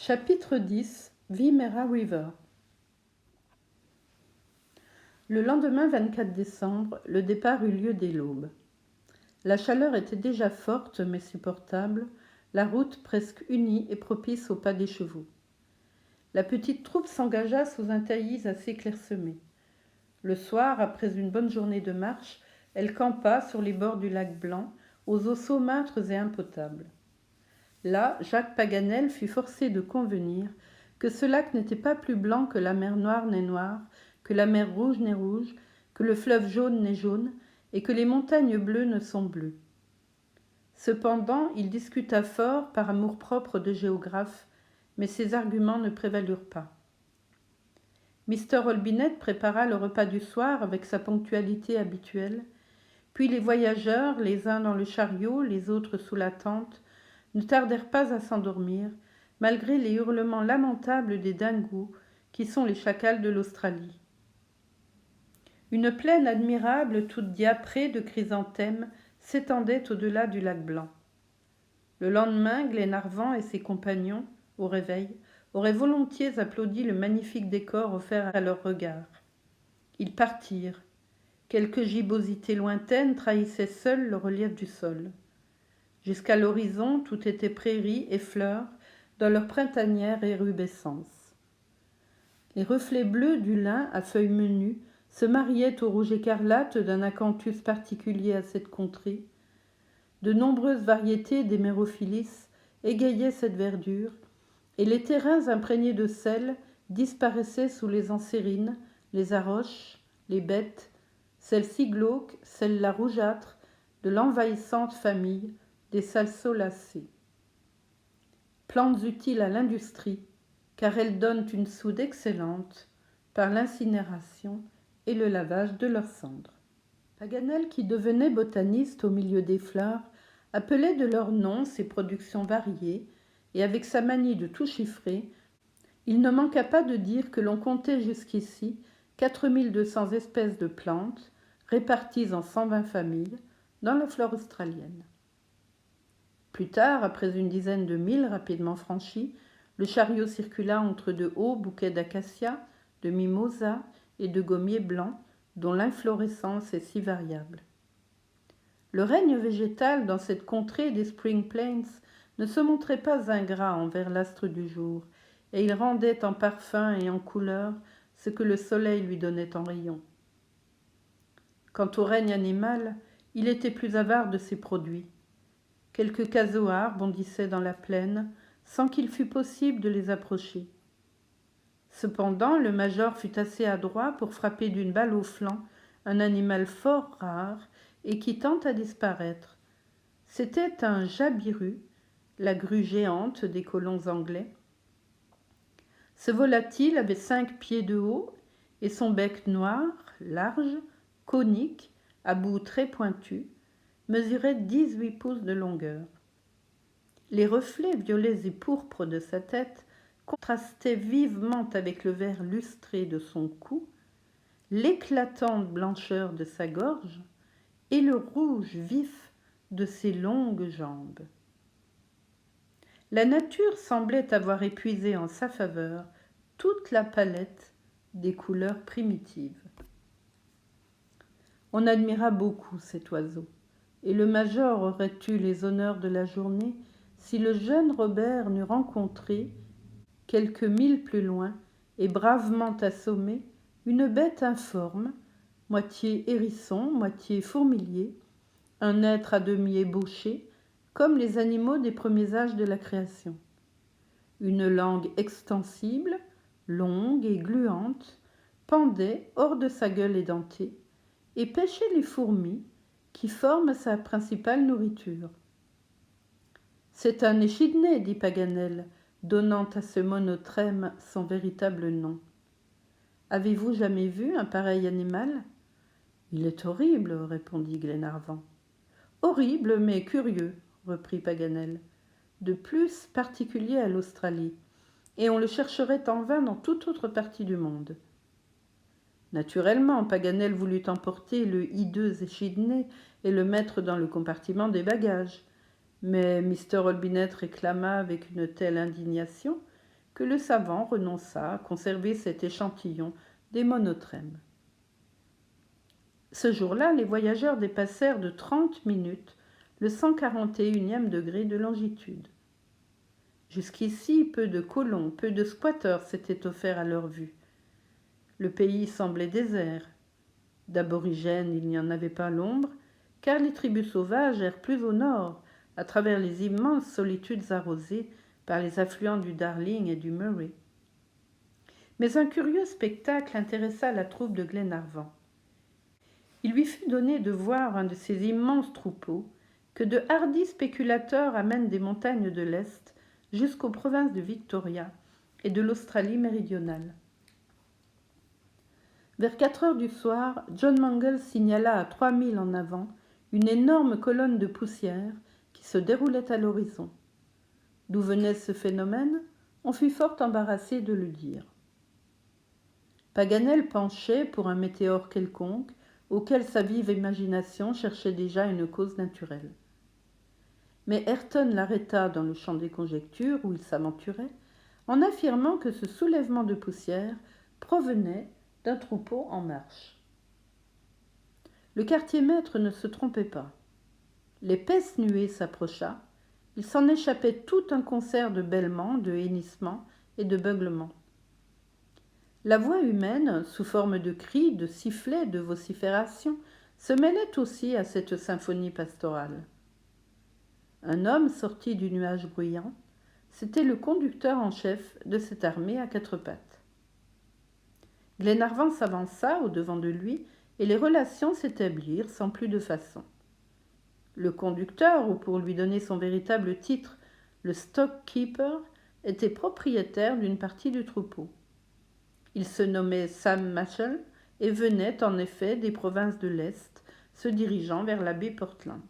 Chapitre 10 Wimmera River. Le lendemain 24 décembre, le départ eut lieu dès l'aube. La chaleur était déjà forte mais supportable, la route presque unie et propice au pas des chevaux. La petite troupe s'engagea sous un taillis assez clairsemé. Le soir, après une bonne journée de marche, elle campa sur les bords du lac Blanc, aux eaux saumâtres et impotables. Là, Jacques Paganel fut forcé de convenir que ce lac n'était pas plus blanc que la mer Noire n'est noire, que la mer Rouge n'est rouge, que le fleuve Jaune n'est jaune, et que les montagnes bleues ne sont bleues. Cependant, il discuta fort par amour-propre de géographe, mais ses arguments ne prévalurent pas. Mr. Olbinett prépara le repas du soir avec sa ponctualité habituelle, puis les voyageurs, les uns dans le chariot, les autres sous la tente, ne tardèrent pas à s'endormir, malgré les hurlements lamentables des dingos, qui sont les chacals de l'Australie. Une plaine admirable, toute diaprée de chrysanthèmes, s'étendait au-delà du lac Blanc. Le lendemain, Glenarvan et ses compagnons, au réveil, auraient volontiers applaudi le magnifique décor offert à leurs regards. Ils partirent. Quelques gibbosités lointaines trahissaient seules le relief du sol. Jusqu'à l'horizon, tout était prairies et fleurs dans leur printanière érubescence. Les reflets bleus du lin à feuilles menues se mariaient au rouge écarlate d'un acanthus particulier à cette contrée. De nombreuses variétés d'hémérophilis égayaient cette verdure, et les terrains imprégnés de sel disparaissaient sous les ansérines, les aroches, les bêtes, celles-ci glauques, celles-là rougeâtres, de l'envahissante famille des salsolacées. Plantes utiles à l'industrie, car elles donnent une soude excellente par l'incinération et le lavage de leurs cendres. Paganel, qui devenait botaniste au milieu des fleurs, appelait de leurs noms ces productions variées, et avec sa manie de tout chiffrer, il ne manqua pas de dire que l'on comptait jusqu'ici 4200 espèces de plantes, réparties en 120 familles, dans la flore australienne. Plus tard, après une dizaine de milles rapidement franchis, le chariot circula entre de hauts bouquets d'acacias, de mimosas et de gommiers blancs, dont l'inflorescence est si variable. Le règne végétal dans cette contrée des Spring Plains ne se montrait pas ingrat envers l'astre du jour, et il rendait en parfum et en couleur ce que le soleil lui donnait en rayons. Quant au règne animal, il était plus avare de ses produits. Quelques casoars bondissaient dans la plaine, sans qu'il fût possible de les approcher. Cependant, le major fut assez adroit pour frapper d'une balle au flanc un animal fort rare et qui tente à disparaître. C'était un jabiru, la grue géante des colons anglais. Ce volatile avait 5 pieds de haut et son bec noir, large, conique, à bout très pointu, mesurait 18 pouces de longueur. Les reflets violets et pourpres de sa tête contrastaient vivement avec le vert lustré de son cou, l'éclatante blancheur de sa gorge et le rouge vif de ses longues jambes. La nature semblait avoir épuisé en sa faveur toute la palette des couleurs primitives. On admira beaucoup cet oiseau, et le major aurait eu les honneurs de la journée si le jeune Robert n'eût rencontré, quelques milles plus loin, et bravement assommé, une bête informe, moitié hérisson, moitié fourmilier, un être à demi ébauché, comme les animaux des premiers âges de la création. Une langue extensible, longue et gluante, pendait hors de sa gueule édentée, et pêchait les fourmis, qui forment sa principale nourriture. C'est un échidné, dit Paganel, donnant à ce monotrème son véritable nom. Avez-vous jamais vu un pareil animal ? Il est horrible, répondit Glenarvan. Horrible, mais curieux, reprit Paganel. De plus particulier à l'Australie, et on le chercherait en vain dans toute autre partie du monde. Naturellement, Paganel voulut emporter le hideux échidné et le mettre dans le compartiment des bagages. Mais Mr. Olbinett réclama avec une telle indignation que le savant renonça à conserver cet échantillon des monotrèmes. Ce jour-là, les voyageurs dépassèrent de 30 minutes le 141e degré de longitude. Jusqu'ici, peu de colons, peu de squatteurs s'étaient offerts à leur vue. Le pays semblait désert. D'aborigènes, il n'y en avait pas l'ombre, car les tribus sauvages errent plus au nord, à travers les immenses solitudes arrosées par les affluents du Darling et du Murray. Mais un curieux spectacle intéressa la troupe de Glenarvan. Il lui fut donné de voir un de ces immenses troupeaux que de hardis spéculateurs amènent des montagnes de l'Est jusqu'aux provinces de Victoria et de l'Australie méridionale. Vers 4 heures du soir, John Mangles signala à 3 milles en avant une énorme colonne de poussière qui se déroulait à l'horizon. D'où venait ce phénomène? On fut fort embarrassé de le dire. Paganel penchait pour un météore quelconque, auquel sa vive imagination cherchait déjà une cause naturelle. Mais Ayrton l'arrêta dans le champ des conjectures où il s'aventurait, en affirmant que ce soulèvement de poussière provenait d'un troupeau en marche. Le quartier-maître ne se trompait pas. L'épaisse nuée s'approcha. Il s'en échappait tout un concert de bêlements, de hennissements et de beuglements. La voix humaine, sous forme de cris, de sifflets, de vociférations, se mêlait aussi à cette symphonie pastorale. Un homme sorti du nuage bruyant, c'était le conducteur en chef de cette armée à 4 pattes. Glenarvan s'avança au-devant de lui et les relations s'établirent sans plus de façon. Le conducteur, ou pour lui donner son véritable titre, le stock-keeper, était propriétaire d'une partie du troupeau. Il se nommait Sam Machell et venait en effet des provinces de l'Est, se dirigeant vers la baie Portland.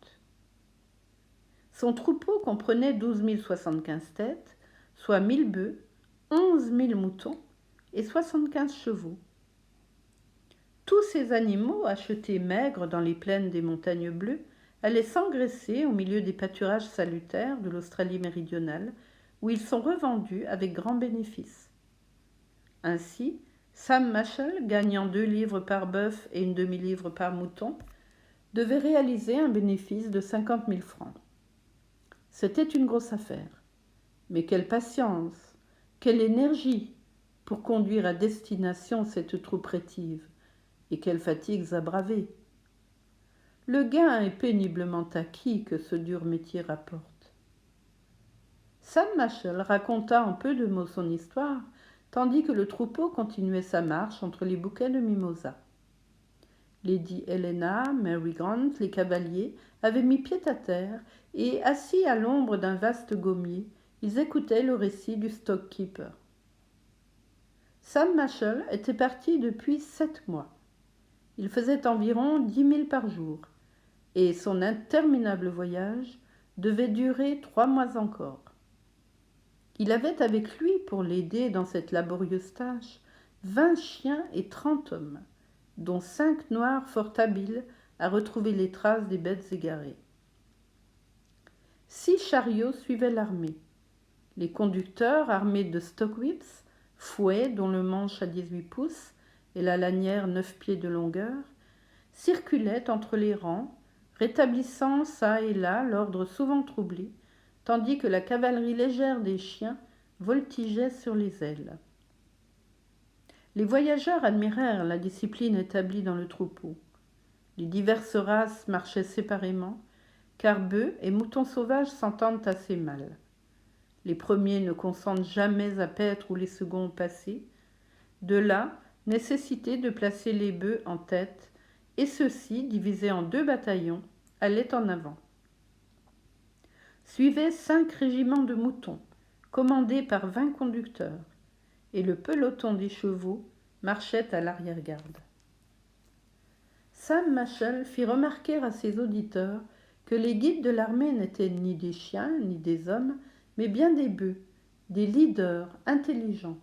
Son troupeau comprenait 12 075 têtes, soit 1000 bœufs, 11 000 moutons et 75 chevaux. Tous ces animaux, achetés maigres dans les plaines des montagnes bleues, allaient s'engraisser au milieu des pâturages salutaires de l'Australie méridionale, où ils sont revendus avec grand bénéfice. Ainsi, Sam Machell, gagnant 2 livres par bœuf et une demi-livre par mouton, devait réaliser un bénéfice de 50 000 francs. C'était une grosse affaire. Mais quelle patience, quelle énergie pour conduire à destination cette troupe rétive, et quelles fatigues à braver. Le gain est péniblement acquis que ce dur métier rapporte. Sam Machell raconta en peu de mots son histoire, tandis que le troupeau continuait sa marche entre les bouquets de mimosas. Lady Helena, Mary Grant, les cavaliers avaient mis pied à terre et, assis à l'ombre d'un vaste gommier, ils écoutaient le récit du stock-keeper. Sam Machell était parti depuis 7 mois. Il faisait environ 10 000 par jour, et son interminable voyage devait durer 3 mois encore. Il avait avec lui, pour l'aider dans cette laborieuse tâche, 20 chiens et 30 hommes, dont 5 noirs fort habiles à retrouver les traces des bêtes égarées. 6 chariots suivaient l'armée. Les conducteurs, armés de stockwhips, fouets dont le manche à 18 pouces et la lanière 9 pieds de longueur, circulaient entre les rangs, rétablissant çà et là l'ordre souvent troublé, tandis que la cavalerie légère des chiens voltigeait sur les ailes. Les voyageurs admirèrent la discipline établie dans le troupeau. Les diverses races marchaient séparément, car bœufs et moutons sauvages s'entendent assez mal. Les premiers ne consentent jamais à paître où les seconds ont passé. De là, nécessité de placer les bœufs en tête, et ceux-ci, divisés en 2 bataillons, allaient en avant. Suivaient 5 régiments de moutons, commandés par 20 conducteurs, et le peloton des chevaux marchait à l'arrière-garde. Sam Machell fit remarquer à ses auditeurs que les guides de l'armée n'étaient ni des chiens ni des hommes, mais bien des bœufs, des leaders intelligents,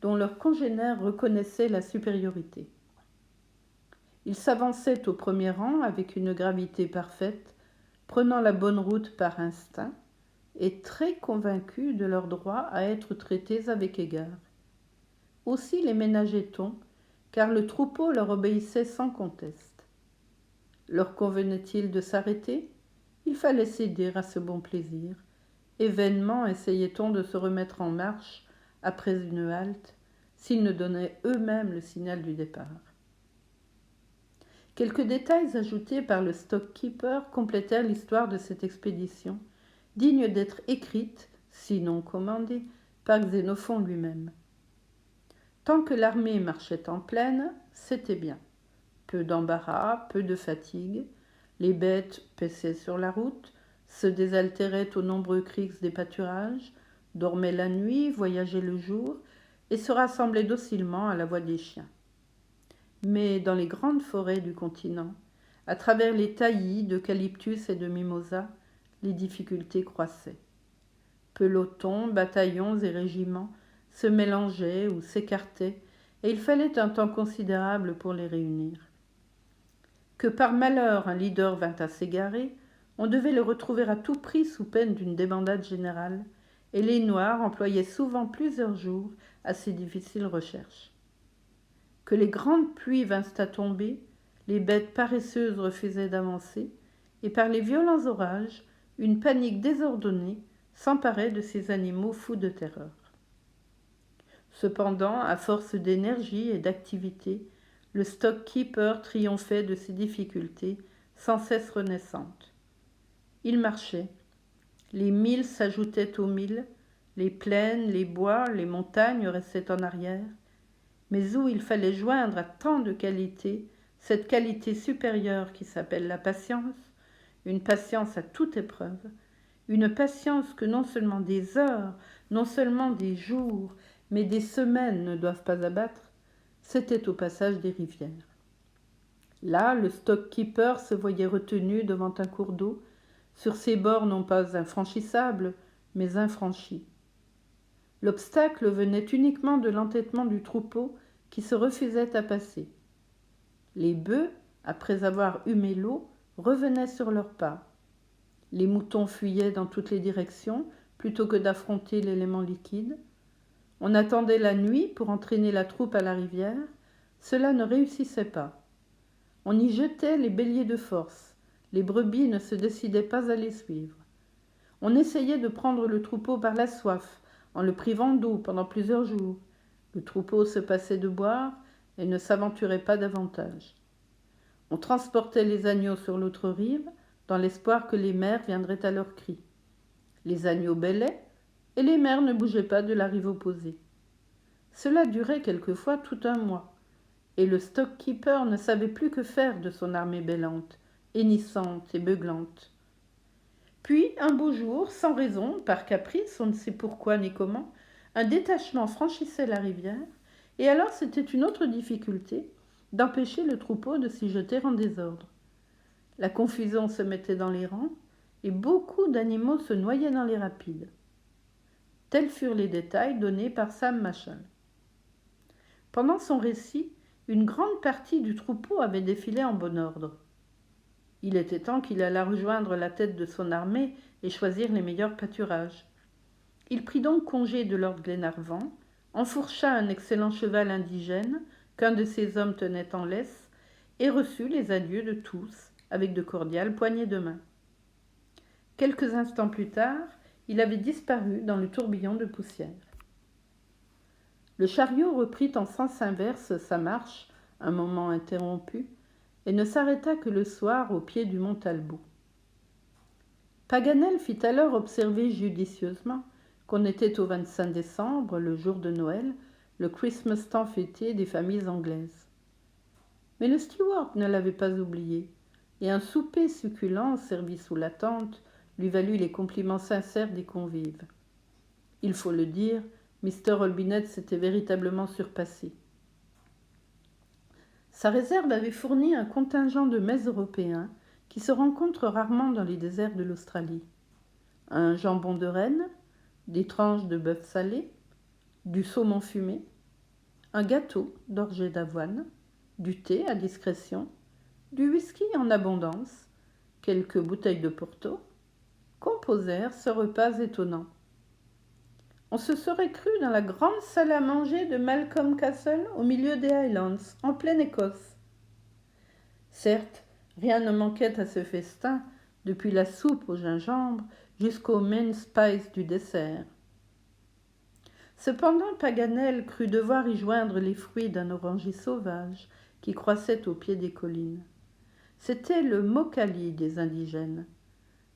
dont leurs congénères reconnaissaient la supériorité. Ils s'avançaient au premier rang avec une gravité parfaite, prenant la bonne route par instinct, et très convaincus de leur droit à être traités avec égard. Aussi les ménageait-on, car le troupeau leur obéissait sans conteste. Leur convenait-il de s'arrêter ? Il fallait céder à ce bon plaisir, et vainement essayait-on de se remettre en marche après une halte, s'ils ne donnaient eux-mêmes le signal du départ. Quelques détails ajoutés par le stock-keeper complétèrent l'histoire de cette expédition, digne d'être écrite, sinon commandée, par Xénophon lui-même. Tant que l'armée marchait en plaine, c'était bien. Peu d'embarras, peu de fatigue, les bêtes paissaient sur la route, se désaltéraient aux nombreux criques des pâturages, dormaient la nuit, voyageaient le jour, et se rassemblaient docilement à la voix des chiens. Mais dans les grandes forêts du continent, à travers les taillis d'eucalyptus et de mimosas, les difficultés croissaient. Pelotons, bataillons et régiments se mélangeaient ou s'écartaient, et il fallait un temps considérable pour les réunir. Que par malheur un leader vint à s'égarer, on devait le retrouver à tout prix sous peine d'une débandade générale, et les Noirs employaient souvent plusieurs jours à ces difficiles recherches. Que les grandes pluies vinssent à tomber, les bêtes paresseuses refusaient d'avancer, et par les violents orages, une panique désordonnée s'emparait de ces animaux fous de terreur. Cependant, à force d'énergie et d'activité, le stock-keeper triomphait de ses difficultés sans cesse renaissantes. Il marchait. Les milles s'ajoutaient aux milles, les plaines, les bois, les montagnes restaient en arrière, mais où il fallait joindre à tant de qualités cette qualité supérieure qui s'appelle la patience, une patience à toute épreuve, une patience que non seulement des heures, non seulement des jours, mais des semaines ne doivent pas abattre, c'était au passage des rivières. Là, le stock-keeper se voyait retenu devant un cours d'eau, sur ses bords non pas infranchissables, mais infranchis. L'obstacle venait uniquement de l'entêtement du troupeau qui se refusait à passer. Les bœufs, après avoir humé l'eau, revenaient sur leurs pas. Les moutons fuyaient dans toutes les directions plutôt que d'affronter l'élément liquide. On attendait la nuit pour entraîner la troupe à la rivière. Cela ne réussissait pas. On y jetait les béliers de force. Les brebis ne se décidaient pas à les suivre. On essayait de prendre le troupeau par la soif, en le privant d'eau pendant plusieurs jours. Le troupeau se passait de boire et ne s'aventurait pas davantage. On transportait les agneaux sur l'autre rive, dans l'espoir que les mères viendraient à leur cri. Les agneaux bêlaient, et les mères ne bougeaient pas de la rive opposée. Cela durait quelquefois tout un mois, et le stock-keeper ne savait plus que faire de son armée bêlante, hennissante et beuglante. Puis, un beau jour, sans raison, par caprice, on ne sait pourquoi ni comment, un détachement franchissait la rivière, et alors c'était une autre difficulté, d'empêcher le troupeau de s'y jeter en désordre. La confusion se mettait dans les rangs, et beaucoup d'animaux se noyaient dans les rapides. Tels furent les détails donnés par Sam Machal. Pendant son récit, une grande partie du troupeau avait défilé en bon ordre. Il était temps qu'il allât rejoindre la tête de son armée et choisir les meilleurs pâturages. Il prit donc congé de lord Glenarvan, enfourcha un excellent cheval indigène qu'un de ses hommes tenait en laisse et reçut les adieux de tous avec de cordiales poignées de main. Quelques instants plus tard, il avait disparu dans le tourbillon de poussière. Le chariot reprit en sens inverse sa marche, un moment interrompue, et ne s'arrêta que le soir au pied du mont Talbot. Paganel fit alors observer judicieusement qu'on était au 25 décembre, le jour de Noël, le Christmas temps fêté des familles anglaises. Mais le steward ne l'avait pas oublié, et un souper succulent servi sous la tente lui valut les compliments sincères des convives. Il faut le dire, Mr. Olbinett s'était véritablement surpassé. Sa réserve avait fourni un contingent de mets européens qui se rencontrent rarement dans les déserts de l'Australie. Un jambon de renne, des tranches de bœuf salé, du saumon fumé, un gâteau d'orgeat d'avoine, du thé à discrétion, du whisky en abondance, quelques bouteilles de Porto, composèrent ce repas étonnant. On se serait cru dans la grande salle à manger de Malcolm Castle au milieu des Highlands, en pleine Écosse. Certes, rien ne manquait à ce festin, depuis la soupe au gingembre jusqu'au main spice du dessert. Cependant, Paganel crut devoir y joindre les fruits d'un oranger sauvage qui croissait au pied des collines. C'était le mokali des indigènes.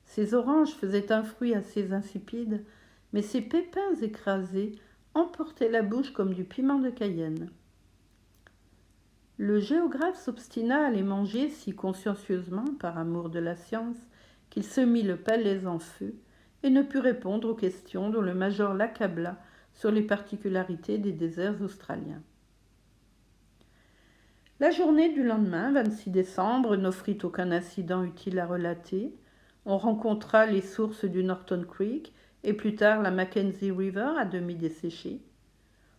Ces oranges faisaient un fruit assez insipide, mais ses pépins écrasés emportaient la bouche comme du piment de Cayenne. Le géographe s'obstina à les manger si consciencieusement, par amour de la science, qu'il se mit le palais en feu et ne put répondre aux questions dont le major l'accabla sur les particularités des déserts australiens. La journée du lendemain, 26 décembre, n'offrit aucun incident utile à relater. On rencontra les sources du Norton Creek et plus tard la Mackenzie River à demi desséchée.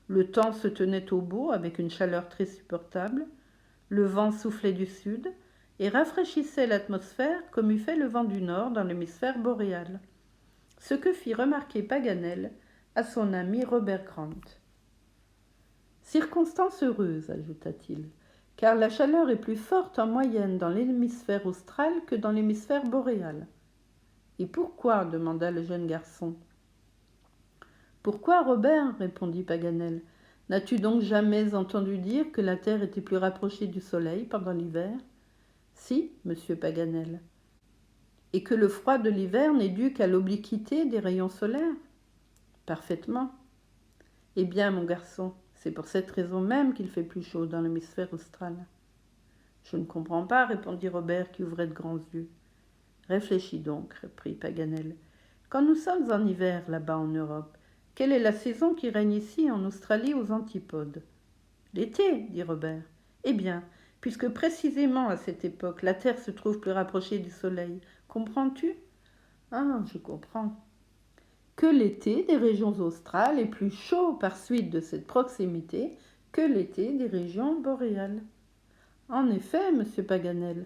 Le temps se tenait au beau avec une chaleur très supportable. Le vent soufflait du sud et rafraîchissait l'atmosphère comme eût fait le vent du nord dans l'hémisphère boréal. Ce que fit remarquer Paganel à son ami Robert Grant. Circonstance heureuse, ajouta-t-il, car la chaleur est plus forte en moyenne dans l'hémisphère austral que dans l'hémisphère boréal. Et pourquoi demanda le jeune garçon. Pourquoi, Robert répondit Paganel. N'as-tu donc jamais entendu dire que la Terre était plus rapprochée du Soleil pendant l'hiver? Si, monsieur Paganel. Et que le froid de l'hiver n'est dû qu'à l'obliquité des rayons solaires? Parfaitement. Eh bien, mon garçon, c'est pour cette raison même qu'il fait plus chaud dans l'hémisphère austral. Je ne comprends pas, répondit Robert qui ouvrait de grands yeux. Réfléchis donc, reprit Paganel. Quand nous sommes en hiver là-bas en Europe, quelle est la saison qui règne ici en Australie aux antipodes? L'été, dit Robert. Eh bien, puisque précisément à cette époque la Terre se trouve plus rapprochée du Soleil, comprends-tu? Ah, je comprends. Que l'été des régions australes est plus chaud par suite de cette proximité que l'été des régions boréales. En effet, monsieur Paganel.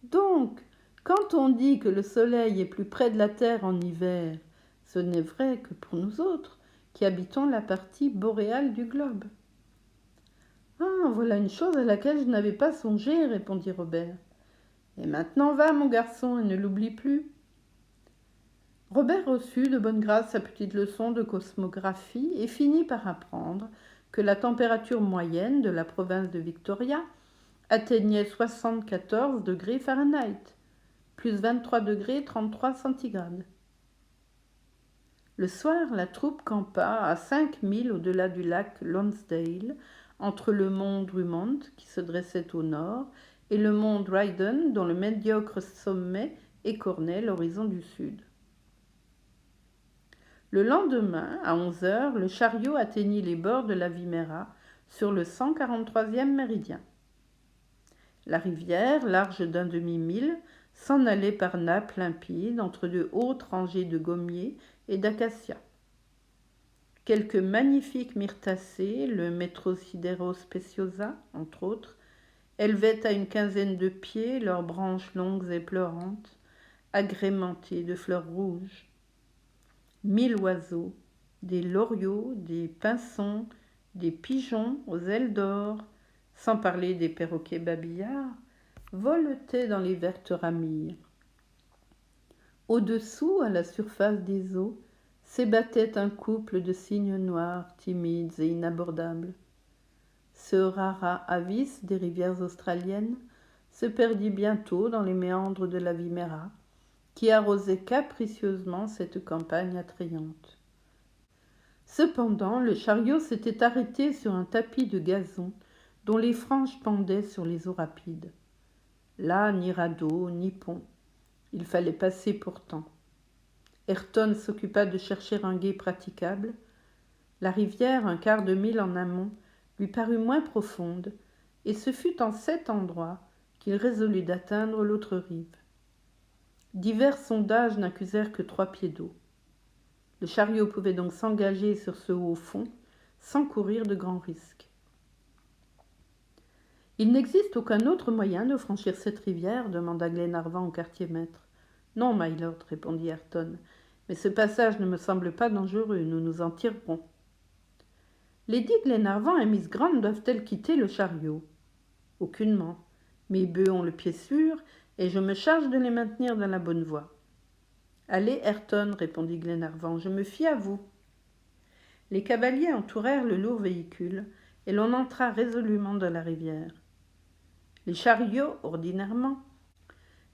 Donc, quand on dit que le Soleil est plus près de la Terre en hiver, ce n'est vrai que pour nous autres, qui habitons la partie boréale du globe. Ah, voilà une chose à laquelle je n'avais pas songé, répondit Robert. Et maintenant va, mon garçon, et ne l'oublie plus. Robert reçut de bonne grâce sa petite leçon de cosmographie et finit par apprendre que la température moyenne de la province de Victoria atteignait 74 degrés Fahrenheit, plus 23 degrés 33 centigrades. Le soir, la troupe campa à 5 milles au-delà du lac Lonsdale, entre le mont Drummond, qui se dressait au nord, et le mont Dryden, dont le médiocre sommet écornait l'horizon du sud. Le lendemain, à 11 heures, le chariot atteignit les bords de la Wimmera sur le 143e méridien. La rivière, large d'un demi-mille, s'en allait par nappes limpides entre de hautes rangées de gommiers et d'acacias. Quelques magnifiques myrtacées, le Metrosideros speciosa, entre autres, élevaient à une quinzaine de pieds leurs branches longues et pleurantes, agrémentées de fleurs rouges. 1000 oiseaux, des loriots, des pinsons, des pigeons aux ailes d'or, sans parler des perroquets babillards, voletaient dans les vertes ramilles. Au-dessous, à la surface des eaux, s'ébattait un couple de cygnes noirs, timides et inabordables. Ce rara avis des rivières australiennes se perdit bientôt dans les méandres de la Wimmera, qui arrosait capricieusement cette campagne attrayante. Cependant, le chariot s'était arrêté sur un tapis de gazon dont les franges pendaient sur les eaux rapides. Là, ni radeau, ni pont. Il fallait passer pourtant. Ayrton s'occupa de chercher un gué praticable. La rivière, un quart de mille en amont, lui parut moins profonde, et ce fut en cet endroit qu'il résolut d'atteindre l'autre rive. Divers sondages n'accusèrent que 3 pieds d'eau. Le chariot pouvait donc s'engager sur ce haut fond sans courir de grands risques. « Il n'existe aucun autre moyen de franchir cette rivière » demanda Glenarvan au quartier-maître. Non, my lord, répondit Ayrton, mais ce passage ne me semble pas dangereux, nous nous en tirerons. Lady Glenarvan et Miss Grant doivent-elles quitter le chariot? Aucunement. Mes bœufs ont le pied sûr, et je me charge de les maintenir dans la bonne voie. Allez, Ayrton, répondit Glenarvan, je me fie à vous. Les cavaliers entourèrent le lourd véhicule, et l'on entra résolument dans la rivière. Les chariots, ordinairement,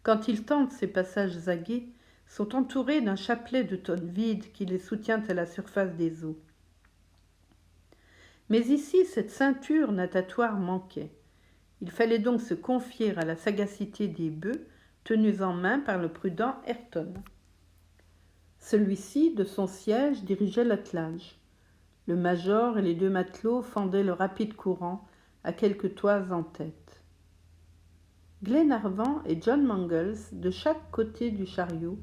quand ils tentent ces passages aguets, sont entourés d'un chapelet de tonnes vides qui les soutient à la surface des eaux. Mais ici, cette ceinture natatoire manquait. Il fallait donc se confier à la sagacité des bœufs, tenus en main par le prudent Ayrton. Celui-ci, de son siège, dirigeait l'attelage. Le major et les 2 matelots fendaient le rapide courant, à quelques toises en tête. Glenarvan et John Mangles, de chaque côté du chariot,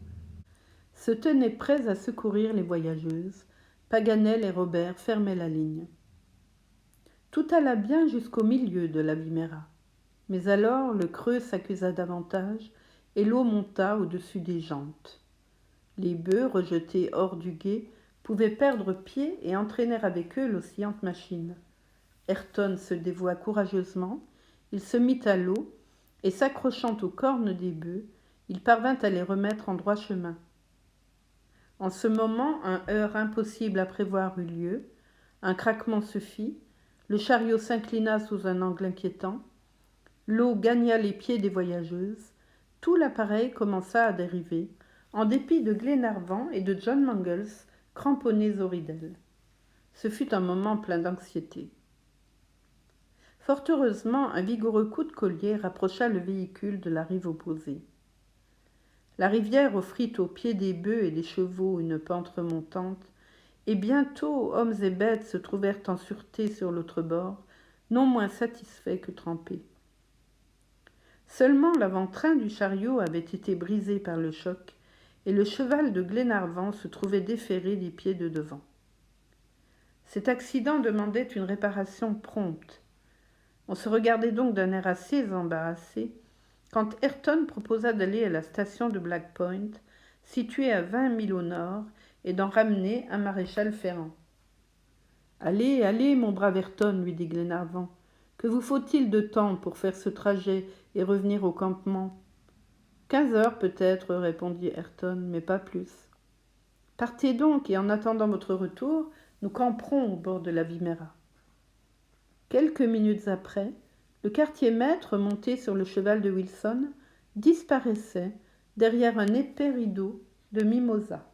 se tenaient prêts à secourir les voyageuses. Paganel et Robert fermaient la ligne. Tout alla bien jusqu'au milieu de la Wimerra. Mais alors le creux s'accusa davantage et l'eau monta au-dessus des jantes. Les bœufs, rejetés hors du gué, pouvaient perdre pied et entraîner avec eux l'oscillante machine. Ayrton se dévoua courageusement, il se mit à l'eau, et s'accrochant aux cornes des bœufs, il parvint à les remettre en droit chemin. En ce moment, un heurt impossible à prévoir eut lieu, un craquement se fit, le chariot s'inclina sous un angle inquiétant, l'eau gagna les pieds des voyageuses, tout l'appareil commença à dériver, en dépit de Glenarvan et de John Mangles, cramponnés aux ridelles. Ce fut un moment plein d'anxiété. Fort heureusement, un vigoureux coup de collier rapprocha le véhicule de la rive opposée. La rivière offrit aux pieds des bœufs et des chevaux une pente remontante, et bientôt hommes et bêtes se trouvèrent en sûreté sur l'autre bord, non moins satisfaits que trempés. Seulement l'avant-train du chariot avait été brisé par le choc, et le cheval de Glenarvan se trouvait déféré des pieds de devant. Cet accident demandait une réparation prompte. On se regardait donc d'un air assez embarrassé, quand Ayrton proposa d'aller à la station de Black Point, située à 20 milles au nord, et d'en ramener un maréchal ferrant. « Allez, allez, mon brave Ayrton, lui dit Glenarvan, que vous faut-il de temps pour faire ce trajet et revenir au campement ?»« 15 heures peut-être, répondit Ayrton, mais pas plus. Partez donc, et en attendant votre retour, nous camperons au bord de la Wimerra. » Quelques minutes après, le quartier-maître, monté sur le cheval de Wilson, disparaissait derrière un épais rideau de mimosas.